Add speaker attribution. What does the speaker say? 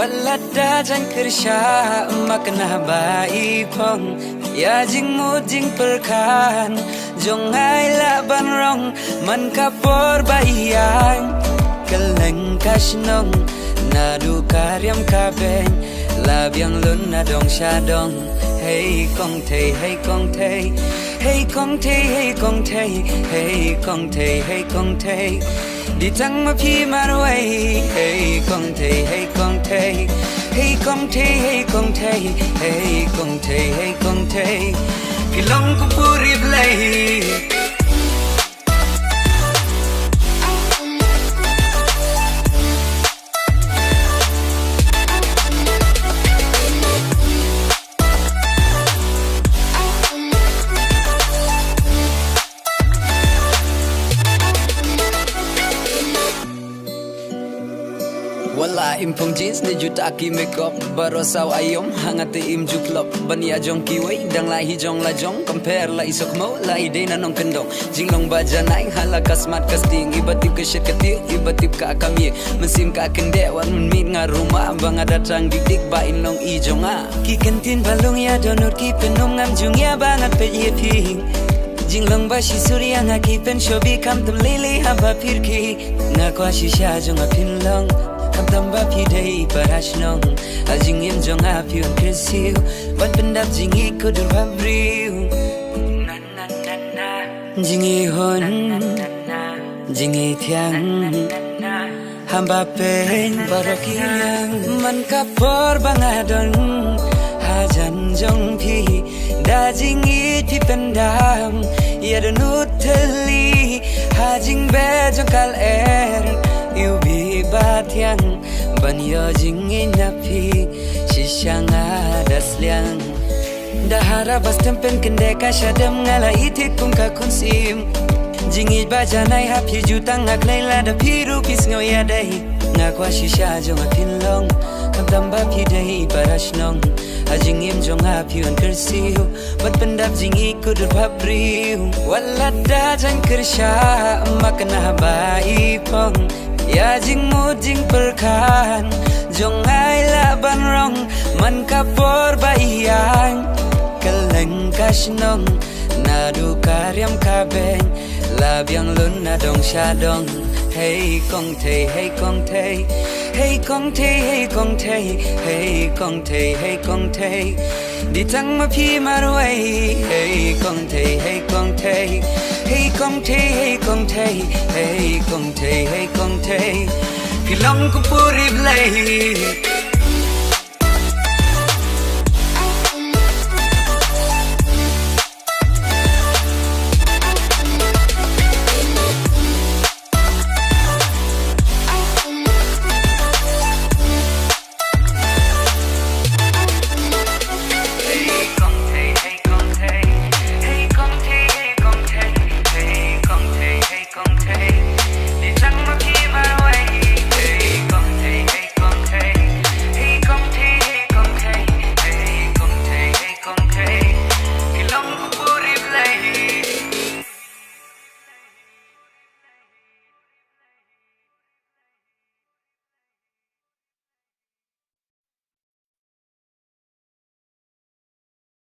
Speaker 1: Walada jan kersha makna bai pong ya jing mu jing perkan jong ai la ban rong man kapor bayang keleng kasnong nadu karyam kabeng labyang lun na dong shadong hey kong te hey kong te hey kong te hey kong te hey kong te hey kong te đi thăng mà phi mà nuôi hey kong te hey kong te hey kong te hey kong te hey kong te hey kong te kilong ko puri play Wala impong jeans ni juta ki makeup baro saw ayom hangate im juklop bania jong kiway dang la hi jong la jong compare la isok mo la ide na nong kendong jinglong baja nai hala kasmat casting ibatip ke syekati ibatip ka kami mesim ka kende wan min nga rumah bang ada tang dik ba inong i jonga ki kentin balong ya donut ki penom ngam jung ya bangat pe ye ping jinglong ba shi surya nga ki pen shobi kam tum lili haba pirki nga kwa shi sha jong a pinlong kam tamba pi dei parashnong ajing im jong a pi on krisiu wat pendap jingi kudur babriu na na na na jingi hon jingi thiang hamba pen barokiang man kapor bangadon hajan jong pi da jingi pi pendam ya donut teli hajing be jong kal you be batiang ban yo jingi napi shisang adas liang dahara bas tempen kende ka shadam ngala itik kum ka kunsim jingi bajanai hapi jutang ngak leila da piru pis ngoya dai ngakwa shisha jong pinlong kam tamba pi dai parashnong ajing im jong api on kersiu bat pendap jingi kudur babriu walada jan kersha makna bai pong ya jing mu jing perkan jong ai la ban rong man kapor bayang keleng kasnong nadu karyam kabeng labyang lun na dong shadong hey kong te hey kong te hey kong te hey kong te hey kong te hey kong te đi thăng mà phi mà nuôi hey kong te hey kong te hey kong te hey kong te hey kong te hey kong te kilong ko puri play